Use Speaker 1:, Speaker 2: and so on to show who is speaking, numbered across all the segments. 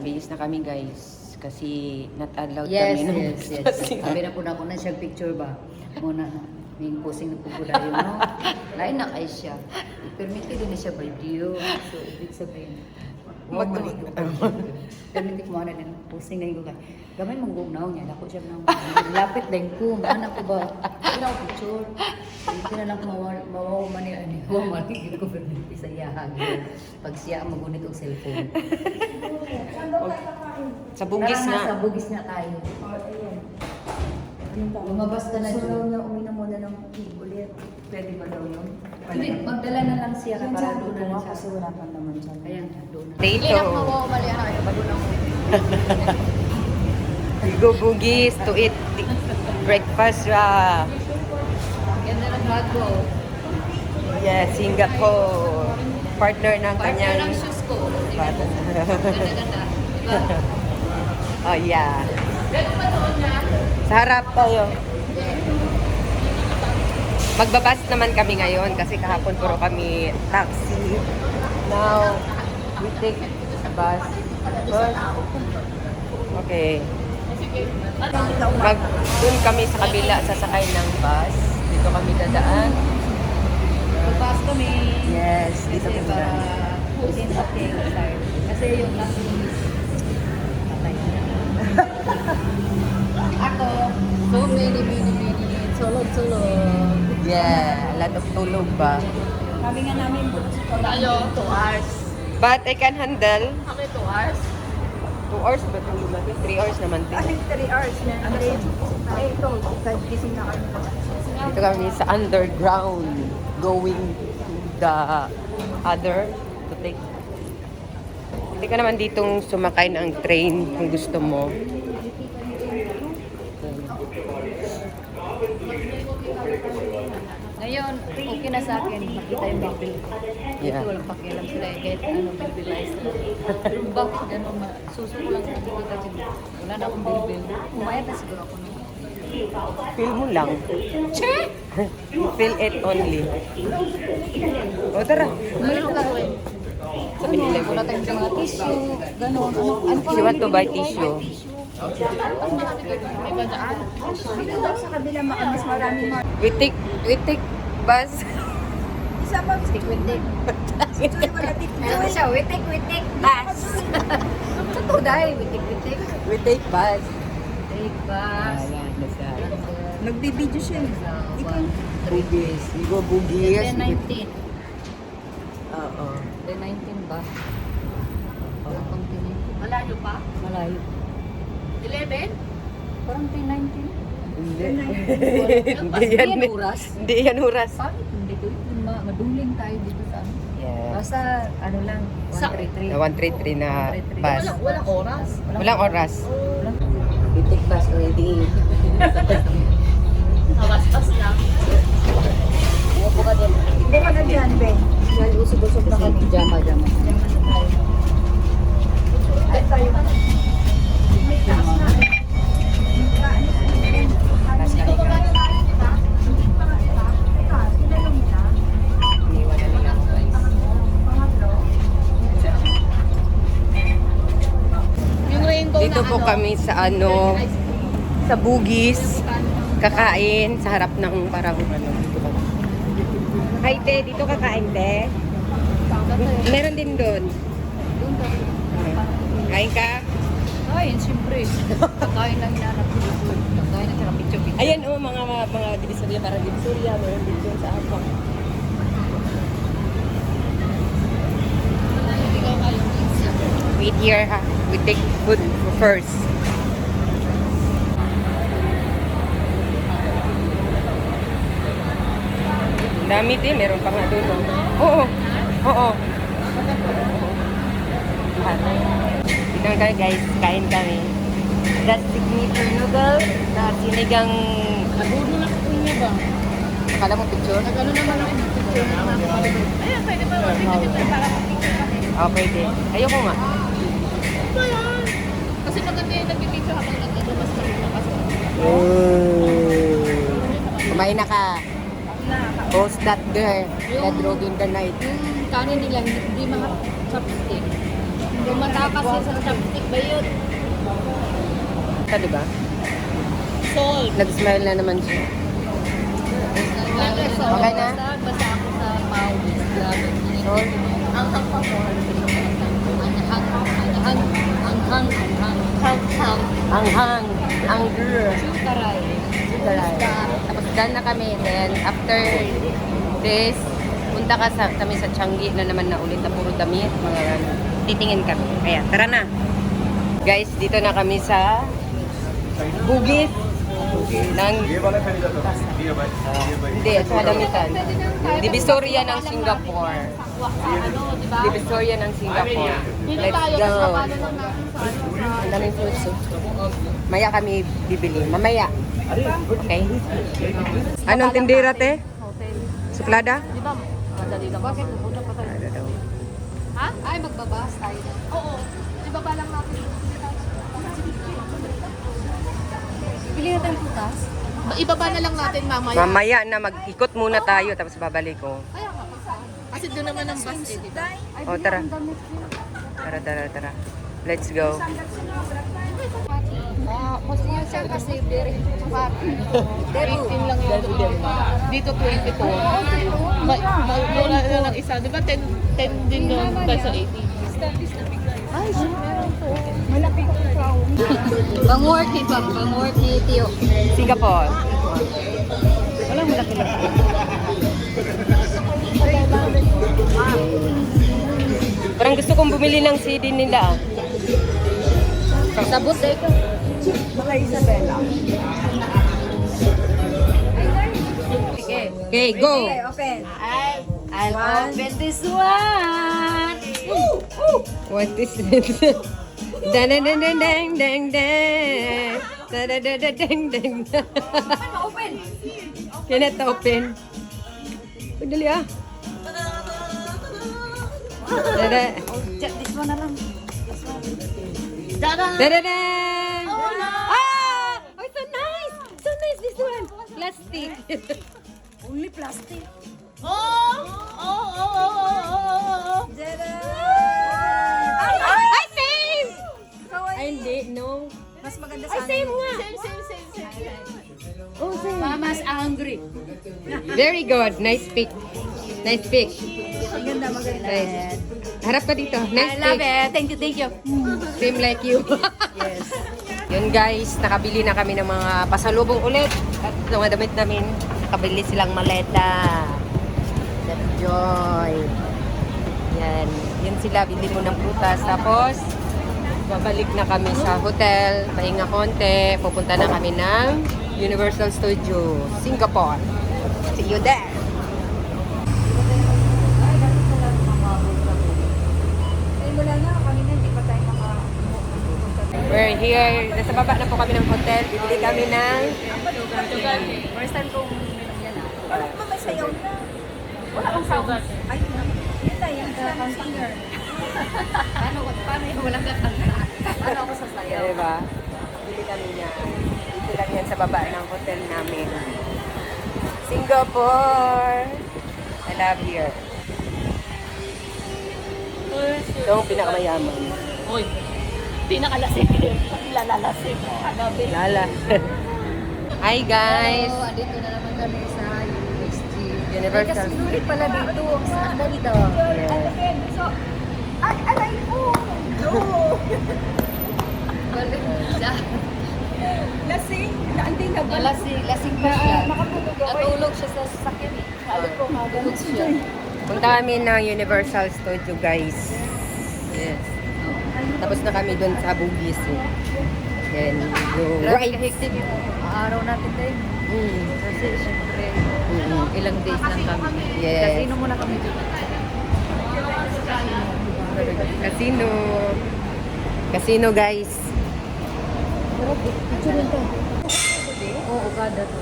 Speaker 1: nagbihis na kami guys. Kasi not allowed
Speaker 2: Yes,
Speaker 1: kami.
Speaker 2: yes, yes. Sabi na po na ako na siya picture ba? Muna na. May posing na po po tayo, no? Lain na kayo siya. Permiti din na siya video. So, ibig sabihin. Permiti ko na din. Posing na yung ka. Gamay mong gugnaw niya. Ako siya nang lapit din ko. Anak ko ba? Hindi na ako picture. Hindi na lang mawawaman nila. Hindi ko permiti sa iyahag. Pag siya ang magunit ang cellphone.
Speaker 1: Sa bugis
Speaker 2: Tara
Speaker 1: na.
Speaker 2: Sa bugis na tayo. Lumabas ka na
Speaker 3: Gusto
Speaker 2: dyan.
Speaker 3: niya uminom muna ng ulit. Pwede ba daw yun?
Speaker 2: Hindi, magdala na lang siya
Speaker 3: Yan
Speaker 2: para
Speaker 3: sa
Speaker 2: doon na
Speaker 3: doon
Speaker 2: lang
Speaker 3: kasi
Speaker 2: siya.
Speaker 3: wala pang naman siya.
Speaker 2: Ayan, doon na.
Speaker 1: Dito. We go bugis to eat breakfast.
Speaker 2: Ganda ng bag ko.
Speaker 1: Yes, Singapore. Partner ng
Speaker 2: Partner
Speaker 1: kanyang...
Speaker 2: ng shoes ko. Ganda-ganda. Diba?
Speaker 1: Oh yeah. Sa harap tayo. Magbabas naman kami ngayon kasi kahapon puro kami taxi. Now, we take a bus. Okay. Doon kami sa kabila sasakay ng bus. Dito kami dadaan.
Speaker 2: Pagpas kami.
Speaker 1: Yes, dito
Speaker 2: Kasi
Speaker 1: kami
Speaker 2: para
Speaker 1: dadaan.
Speaker 2: pusin okay. Kasi yung last week, patay na. Ako, so many minutes. Sulog.
Speaker 1: Yeah, a lot of tulog ba?
Speaker 3: Sabi nga namin,
Speaker 2: Tayo, 2 hours.
Speaker 1: But I can handle.
Speaker 2: Okay, 2 hours.
Speaker 1: 2 hours ba tulog natin? 3 hours naman
Speaker 3: I
Speaker 1: din.
Speaker 3: think 3 hours na. Ay, ito, gising na kami.
Speaker 1: Dito kami sa underground going to the other to take. Hindi ka naman ditong sumakay ng train kung gusto mo.
Speaker 2: Ngayon, okay na sa akin. Makita yung bill ko.
Speaker 1: Yeah.
Speaker 2: Ito, walang pakialam sila. Kahit ano, bill-billize na. Pero bakit gano'n, suso ko lang sa kita sila. Wala na akong bill-bill. Umayat na siguro ako.
Speaker 1: Feel mo lang. Che! Feel it only. O tara.
Speaker 2: Umayat ka rin.
Speaker 1: Sabi nila,
Speaker 2: Wala tayong mga tissue. Gano'n. Ano
Speaker 1: if you want to buy tissue,
Speaker 3: Dito daw sa kabila, mas marami mga...
Speaker 1: we take bus.
Speaker 3: Isa pa,
Speaker 2: Stick with it.
Speaker 3: Joy, wala dito.
Speaker 2: Ano siya? Witik. Bas. Ito dahil. Witik.
Speaker 1: We take bus.
Speaker 2: Take bus.
Speaker 1: Ayan, nasa
Speaker 3: Nagbibideo siya. Ikaw.
Speaker 1: bugis. We go bugis.
Speaker 2: Day 19.
Speaker 1: Oo.
Speaker 2: Day 19 ba? Parang continue. Malayo pa? Malayo. 11? Parang day 19.
Speaker 1: Hindi.
Speaker 2: Hindi yan oras.
Speaker 1: Hindi yan oras.
Speaker 2: Paano kung dito? Maduling tayo dito sa ano?
Speaker 1: Yeah.
Speaker 2: Basta ano lang, 133.
Speaker 1: 133 na bus.
Speaker 2: Walang oras.
Speaker 1: Walang oras.
Speaker 2: We take bus already. Bas lang. Upo ka din.
Speaker 3: Buka na dyan, Ben.
Speaker 2: Yan, usog-usog na kami. Jama.
Speaker 3: Ay, tayo. May taas na.
Speaker 1: Iniwan na nila ako guys.
Speaker 2: Yung rainbow
Speaker 1: Dito po kami sa sa Bugis. Kakain sa harap ng parang dito kami. Hi te, dito kakain te. Meron din doon. Kain ka?
Speaker 2: Ay, siyempre. Kakain lang hinanap ko dito. Kakain na siya picture-picture.
Speaker 1: Ayan mga divisoria, parang divisoria, meron din doon sa hapang. Wait here ha. We take food first. Dami din, meron pa nga doon. Oo. Oo. Dito kami guys, kain kami. That's signature noodles na sinigang...
Speaker 2: Nagulo na ko niya ba?
Speaker 1: Akala mo picture?
Speaker 2: Nagano naman ako ng picture na Ayan, pwede ba? Pwede para
Speaker 1: Oh, pwede. Ayoko nga.
Speaker 2: Ano yan? Kasi maganda yung nagpipicture habang nagkagamas ka rin.
Speaker 1: Kumain na ka. Post that girl. That road in the night.
Speaker 2: Yung kanin nila, hindi mga chopstick. Hindi
Speaker 3: Tumatakas yun sa chopstick ba yun?
Speaker 1: Ka, diba?
Speaker 3: Salt.
Speaker 1: Nag-smile na naman siya. Okay na?
Speaker 3: Basta ako sa pawis. Grabe.
Speaker 1: Salt.
Speaker 3: Ang hang pa po. Hang.
Speaker 1: Anghang. Angger.
Speaker 3: Taray.
Speaker 1: Taray. Tapos done na kami. Then, after this, punta kami sa Changi na naman na ulit na puro damit. Mga titingin kami. Kaya, tara na. Guys, dito na kami sa Bugis ng hindi, sa damitan. Divisoria ng Singapore. Divisoria ng Singapore. Let's go. Ang daming fruits. Maya kami bibili. Mamaya. Okay? Anong tindera, te? Suplada?
Speaker 3: Di ba? Madali lang. Bakit? Pupunta pa tayo. Ha? Ay, magbabas tayo. Oo. Ibaba lang natin. Bili natin putas. Ibaba na lang natin mamaya.
Speaker 1: Mamaya na mag-ikot muna tayo tapos babalik ko.
Speaker 3: Kaya nga. Kasi doon naman ang bus eh, di ba?
Speaker 1: O, tara. Tara. Let's go.
Speaker 3: Kasi yun siya kasi very happy. 18 lang yun. Dito 24. Mura na lang isa. Di ba 10 din doon peso 80? Ay, shit, meron to. Malaki ko sa Pang-work ni Pam, pang-work ni Tio.
Speaker 1: Singapore.
Speaker 3: Walang malaki lang.
Speaker 1: Parang gusto kong bumili ng CD nila.
Speaker 3: Sabot eh ka.
Speaker 1: Mga Isabela. Okay, go.
Speaker 3: Open.
Speaker 1: I'll
Speaker 3: open this one.
Speaker 1: What is it? Dang dang dang dang dang dang. Da da da da dang dang.
Speaker 3: Open.
Speaker 1: Cannot open. Padali ah. Da.
Speaker 3: This one na lang.
Speaker 1: Da da da.
Speaker 3: Oh, no.
Speaker 1: Ah! Oh, so nice. So nice this one. Plastic.
Speaker 3: Only plastic.
Speaker 1: Ay, same! Ay, hindi. No.
Speaker 3: Mas maganda
Speaker 1: Ay, same nga.
Speaker 3: Same.
Speaker 1: Oh, same.
Speaker 3: Mama's angry.
Speaker 1: Very good. Nice pick. Nice pick.
Speaker 3: Maganda.
Speaker 1: Nice. Harap ka dito. Nice
Speaker 3: I love
Speaker 1: pick.
Speaker 3: it. Thank you.
Speaker 1: Same like you.
Speaker 3: Yes.
Speaker 1: Yun guys, nakabili na kami ng mga pasalubong ulit. At mga damit namin, nakabili silang maleta. Joy. Yan. Yan sila, bili mo ng prutas. Tapos, babalik na kami sa hotel. Pahinga konti. Pupunta na kami ng Universal Studio, Singapore. See you there. We're here. Nasa baba na po kami ng hotel. Bibili kami ng
Speaker 3: First time kong yan ah. Wala pa may sayaw na. Wala kang sound. Ay, yun na yung singer. Paano yung walang kakanta? Paano ako sasayaw?
Speaker 1: Diba? Bili kami niya. Dito lang yan sa baba ng hotel namin. Singapore! I love here. Ito ang pinakamayaman.
Speaker 3: Uy, pinakalasing. Lalalasing.
Speaker 1: Lala. Hi guys!
Speaker 3: So, dito na naman kami sa USG.
Speaker 1: Universal.
Speaker 3: Kasi sulit pala dito. Saan ba dito?
Speaker 1: Yes.
Speaker 3: So, alay po! No! Balik siya.
Speaker 2: Lasing. Naanding na ba?
Speaker 3: Lasing pa siya.
Speaker 2: Makatulog ako.
Speaker 3: Natulog siya sa sasakyan eh. Natulog siya.
Speaker 1: Punta kami ng Universal Studio guys. Yes. Tapos na kami doon sa Bugis. Then, go right.
Speaker 3: Kahigtig yung araw natin tayo. Kasi syempre, ilang days lang kami.
Speaker 1: Yes.
Speaker 3: Casino muna kami dito.
Speaker 1: Casino. Casino guys.
Speaker 3: Picture rin to. Oo, kada to.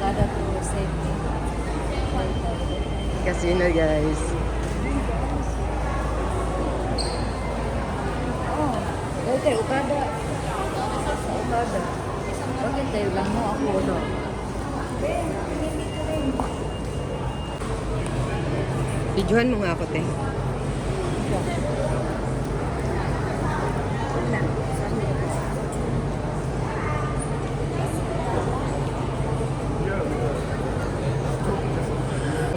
Speaker 3: Kada to safety.
Speaker 1: Casino guys.
Speaker 3: Oo. Okay, ukada. Ukada. Bakit tayo lang mo ako, no?
Speaker 1: Videohan mo nga ako, te.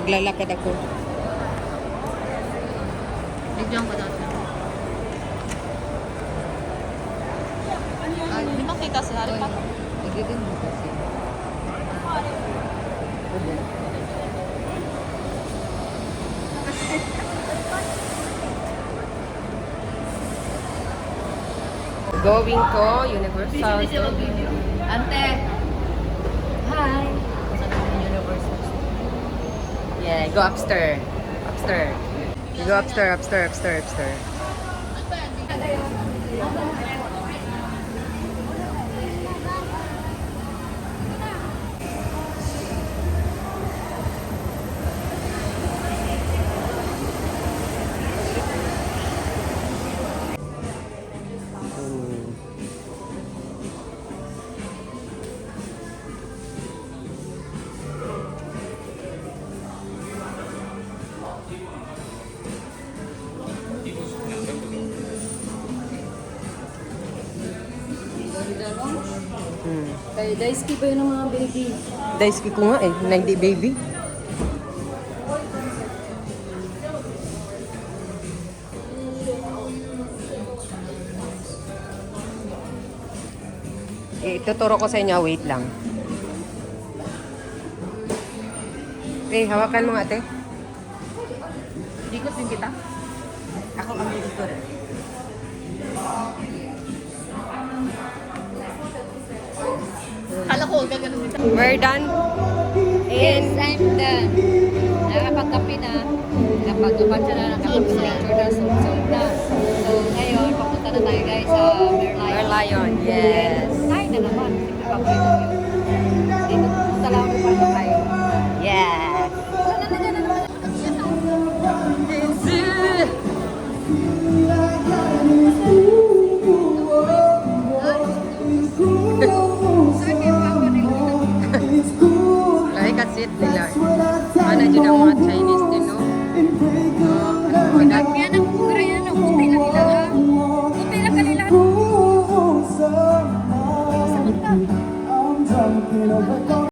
Speaker 1: Maglalakad ako.
Speaker 3: Bigyan ko daw siya. Di ba kita sa hari pa?
Speaker 2: Igigin mo kasi.
Speaker 1: Going to Universal.
Speaker 2: Ante! Hi! Sa Universal.
Speaker 1: Yeah, go upstairs. Upstairs. You go upstairs.
Speaker 2: Kaya daisuke ba yun ng mga baby?
Speaker 1: Daisuke ko nga eh, na hindi baby. Ituturo ko sa inyo, wait lang. Okay, hawakan mo nga ate.
Speaker 3: Ikot din kita.
Speaker 1: Ako ang editor.
Speaker 3: Kala ko, gagano dito.
Speaker 1: We're done.
Speaker 2: Yes, I'm done. Nakapagkapi na. Napag-upat siya na nakapag-picture na. Suit na. So, ngayon, papunta na tayo guys sa Merlion.
Speaker 1: Merlion, yes.
Speaker 2: Kain na naman. Sige, papunta yun. Dito sa lang pa na tayo.
Speaker 1: Yes. Lahi ka seat nila. Ano dyan ang mga Chinese din, no? Oh, ano,